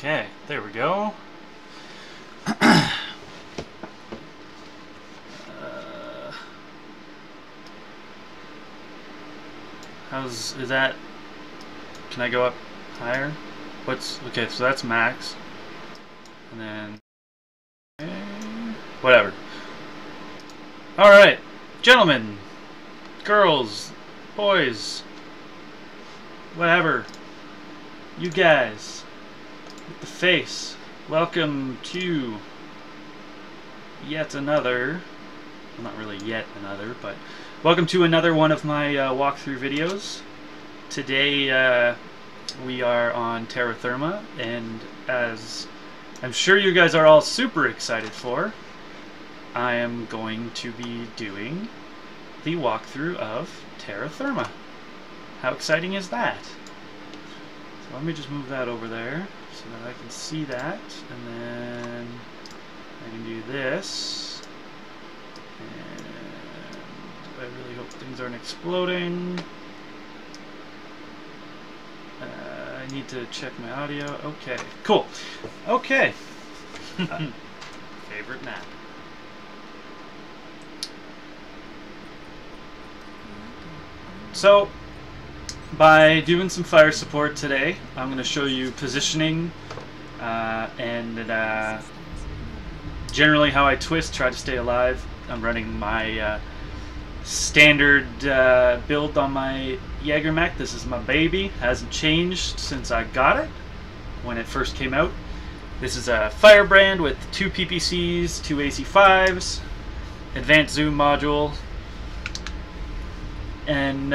Okay, there we go. Is that? Can I go up higher? Okay? So that's max, and then whatever. All right, gentlemen, girls, boys, whatever, you guys with the face, welcome to yet another, well, not really yet another, but welcome to another one of my walkthrough videos. Today we are on Terra Therma, and as I'm sure you guys are all super excited for, I am going to be doing the walkthrough of Terra Therma. How exciting is that? So let me just move that over there so that I can see that, and then I can do this, and I really hope things aren't exploding. I need to check my audio. Okay, cool. Okay. Favorite map. So, by doing some fire support today, I'm going to show you positioning and generally how I twist, try to stay alive. I'm running my standard build on my Jaeger mech. This is my baby. Hasn't changed since I got it when it first came out. This is a Firebrand with 2 PPCs, 2 AC5s, advanced zoom module, and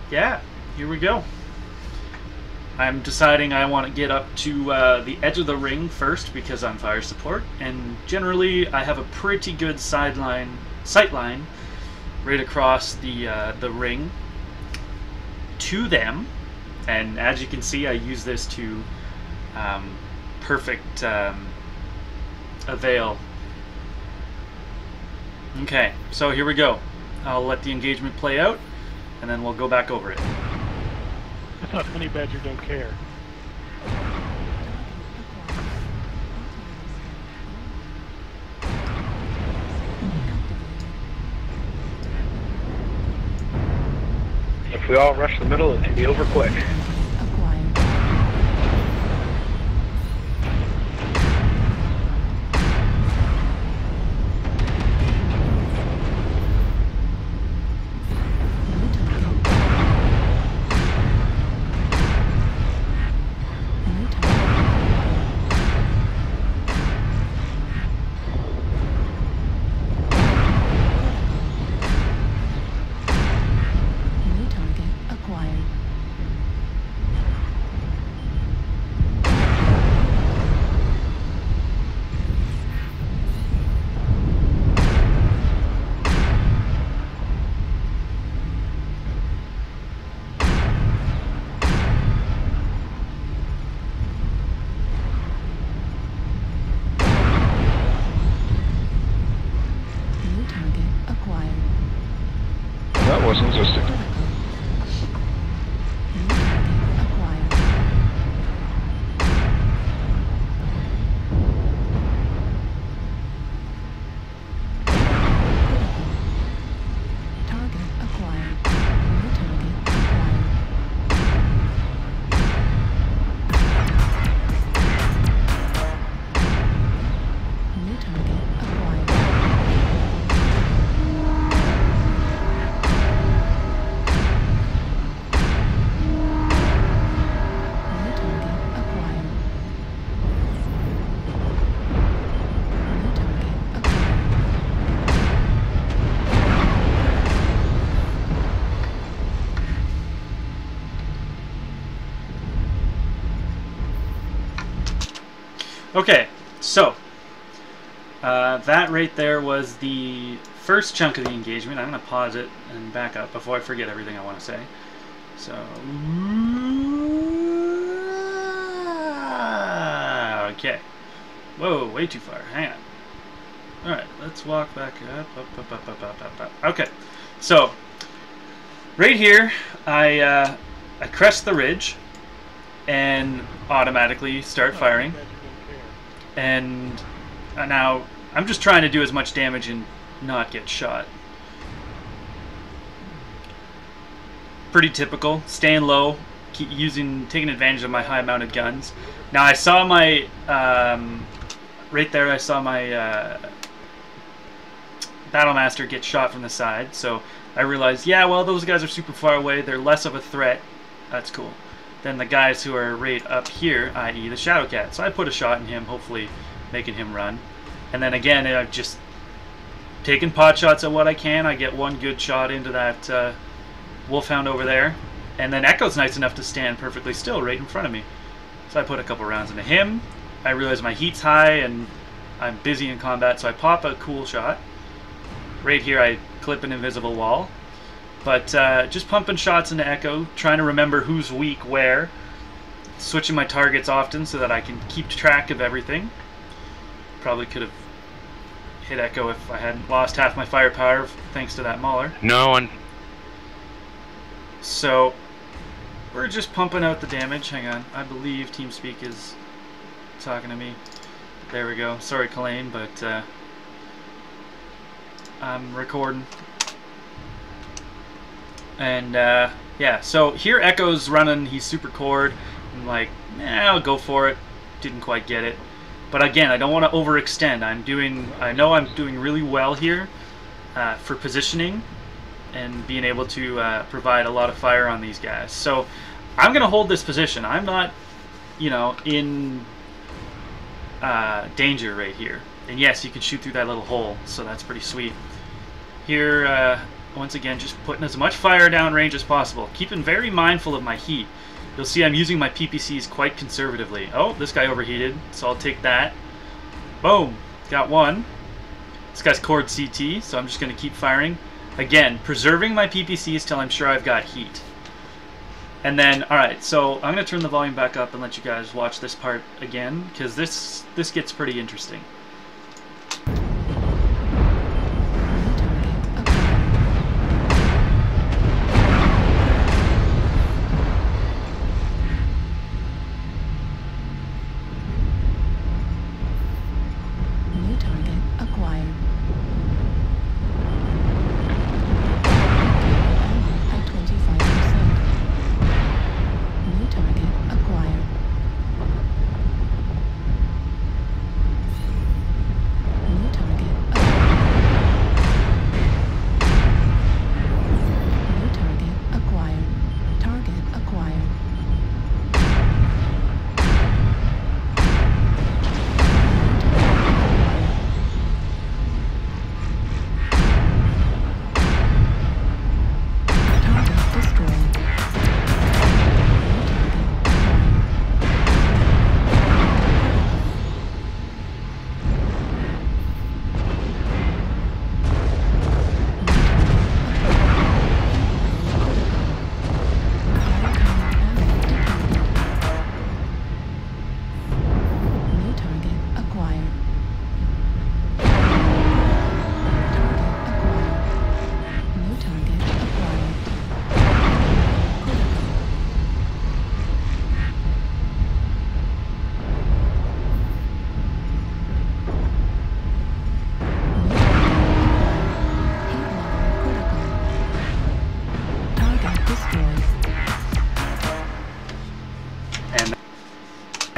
yeah, here we go. I'm deciding I want to get up to the edge of the ring first because I'm fire support, and generally I have a pretty good sight line right across the ring to them, and as you can see, I use this to perfect avail. Okay, so here we go. I'll let the engagement play out, and then we'll go back over it. I thought Honey Badger don't care. If we all rush the middle, it can be over quick. That was interesting. Okay, so that right there was the first chunk of the engagement. I'm going to pause it and back up before I forget everything I want to say. So, okay. Whoa, way too far. Hang on. Alright, let's walk back up. Okay, so right here, I crest the ridge, and automatically start firing. And now I'm just trying to do as much damage and not get shot. Pretty typical, staying low, taking advantage of my high mounted guns. Now I saw my right there, I saw my Battlemaster get shot from the side, so I realized, yeah, well, those guys are super far away, they're less of a threat, that's cool, than the guys who are right up here, i.e. the Shadowcat. So I put a shot in him, hopefully making him run. And then again, I've just taken pot shots at what I can. I get one good shot into that Wolfhound over there, and then Echo's nice enough to stand perfectly still right in front of me. So I put a couple rounds into him. I realize my heat's high and I'm busy in combat, so I pop a cool shot. Right here I clip an invisible wall. But just pumping shots into Echo, trying to remember who's weak where. Switching my targets often so that I can keep track of everything. Probably could have hit Echo if I hadn't lost half my firepower thanks to that Mauler. No one. So we're just pumping out the damage. Hang on, I believe TeamSpeak is talking to me. There we go. Sorry, Colleen, but I'm recording. And yeah, so here Echo's running. He's super cored. I'm like, I'll go for it. Didn't quite get it. But again, I don't want to overextend. I know I'm doing really well here for positioning and being able to provide a lot of fire on these guys. So I'm going to hold this position. I'm not, you know, in danger right here. And yes, you can shoot through that little hole, so that's pretty sweet. Here, once again, just putting as much fire downrange as possible. Keeping very mindful of my heat. You'll see I'm using my PPCs quite conservatively. Oh, this guy overheated, so I'll take that. Boom, got one. This guy's cored CT, so I'm just going to keep firing. Again, preserving my PPCs till I'm sure I've got heat. And then, alright, so I'm going to turn the volume back up and let you guys watch this part again, because this gets pretty interesting.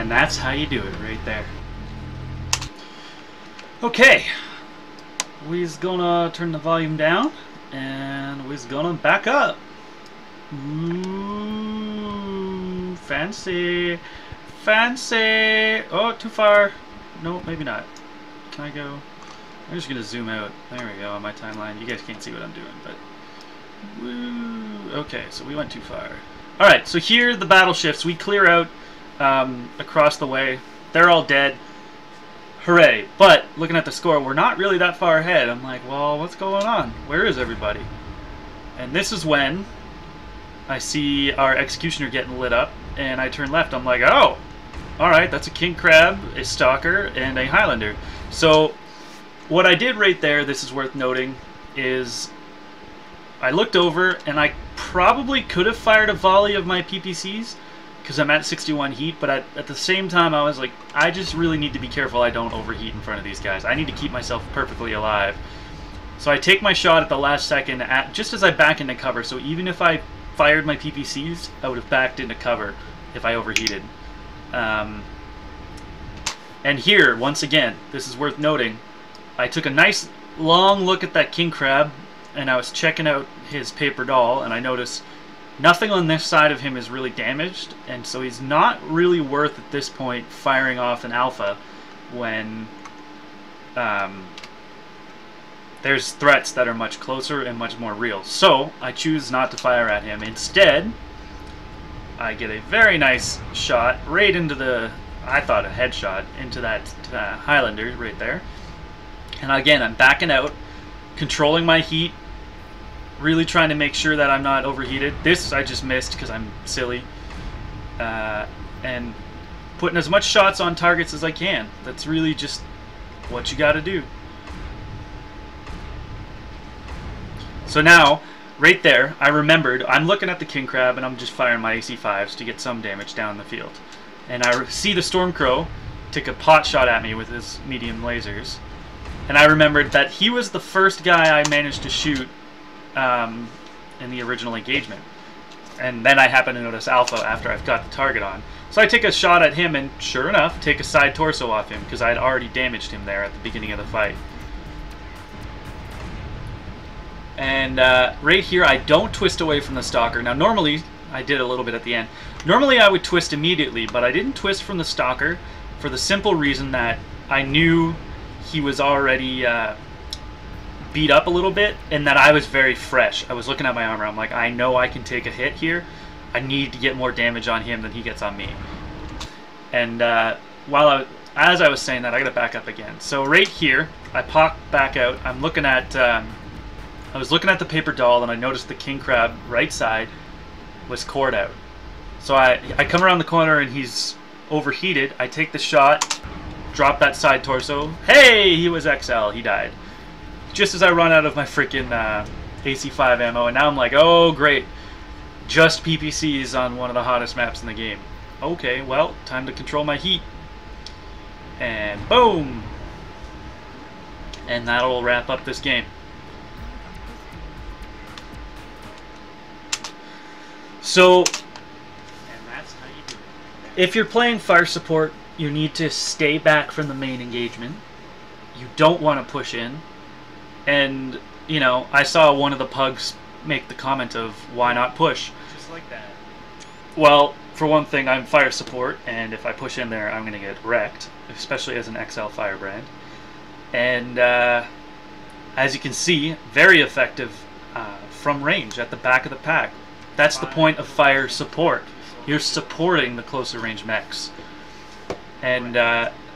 And that's how you do it right there. Okay, we's gonna turn the volume down and we's gonna back up. Ooh, fancy, fancy. Oh, too far. No, maybe not. Can I go? I'm just gonna zoom out. There we go on my timeline. You guys can't see what I'm doing, but woo. Okay, so we went too far. All right, so here the battle shifts. We clear out across the way. They're all dead. Hooray. But looking at the score, we're not really that far ahead. I'm like, well, what's going on? Where is everybody? And this is when I see our executioner getting lit up, and I turn left. I'm like, oh, all right, that's a king crab, a stalker, and a highlander. So what I did right there, this is worth noting, is I looked over and I probably could have fired a volley of my PPCs, because I'm at 61 heat, but at the same time I was like, I just really need to be careful I don't overheat in front of these guys. I need to keep myself perfectly alive. So I take my shot at the last second, just as I back into cover. So even if I fired my PPCs, I would have backed into cover if I overheated. And here, once again, this is worth noting, I took a nice long look at that king crab, and I was checking out his paper doll, and I noticed nothing on this side of him is really damaged, and so he's not really worth at this point firing off an alpha when there's threats that are much closer and much more real. So I choose not to fire at him. Instead, I get a very nice shot right into the, I thought a headshot, into that Highlander right there. And again, I'm backing out, controlling my heat, really trying to make sure that I'm not overheated. This I just missed because I'm silly. And putting as much shots on targets as I can. That's really just what you gotta do. So now, right there, I remembered, I'm looking at the king crab and I'm just firing my AC5s to get some damage down the field. And I see the Stormcrow take a pot shot at me with his medium lasers. And I remembered that he was the first guy I managed to shoot in the original engagement. And then I happen to notice Alpha after I've got the target on. So I take a shot at him and, sure enough, take a side torso off him because I had already damaged him there at the beginning of the fight. And right here, I don't twist away from the Stalker. Now normally, I did a little bit at the end. Normally I would twist immediately, but I didn't twist from the Stalker for the simple reason that I knew he was already beat up a little bit, and that I was very fresh. I was looking at my armor. I'm like, I know I can take a hit here. I need to get more damage on him than he gets on me. And as I was saying that, I gotta back up again. So right here, I pop back out. I'm looking at, I was looking at the paper doll, and I noticed the king crab right side was cored out. So I come around the corner, and he's overheated. I take the shot, drop that side torso. Hey, he was XL. He died. Just as I run out of my freaking AC5 ammo, and now I'm like, oh great, just PPCs on one of the hottest maps in the game. Okay, well, time to control my heat. And boom! And that'll wrap up this game. So, and that's how you do it. If you're playing fire support, you need to stay back from the main engagement. You don't want to push in. And, you know, I saw one of the pugs make the comment of, why not push? Just like that. Well, for one thing, I'm fire support, and if I push in there, I'm going to get wrecked, especially as an XL firebrand. And, as you can see, very effective from range at the back of the pack. That's the point of fire support. You're supporting the closer range mechs. And,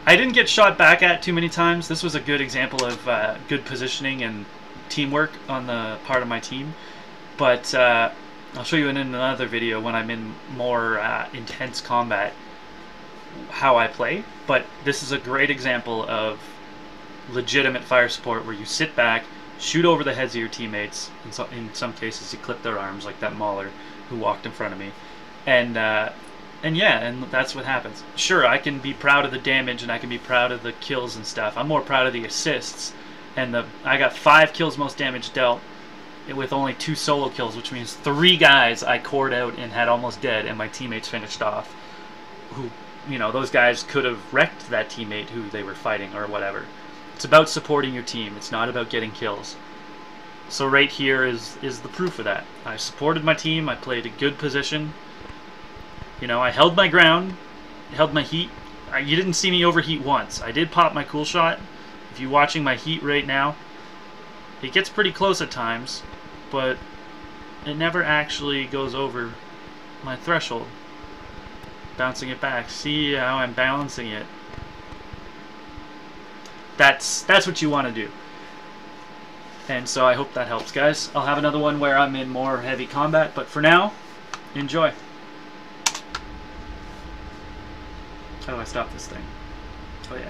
I didn't get shot back at too many times. This was a good example of good positioning and teamwork on the part of my team. But I'll show you in another video when I'm in more intense combat how I play. But this is a great example of legitimate fire support where you sit back, shoot over the heads of your teammates. In some cases you clip their arms, like that Mauler who walked in front of me. And yeah, and that's what happens. Sure, I can be proud of the damage and I can be proud of the kills and stuff. I'm more proud of the assists. And I got 5 kills most damage dealt with only 2 solo kills, which means 3 guys I cored out and had almost dead, and my teammates finished off. Who, you know, those guys could have wrecked that teammate who they were fighting or whatever. It's about supporting your team. It's not about getting kills. So right here is the proof of that. I supported my team. I played a good position. You know, I held my ground, held my heat. You didn't see me overheat once. I did pop my cool shot. If you're watching my heat right now, it gets pretty close at times, but it never actually goes over my threshold. Bouncing it back. See how I'm balancing it? That's what you want to do. And so I hope that helps, guys. I'll have another one where I'm in more heavy combat, but for now, enjoy. How do I stop this thing? Oh yeah.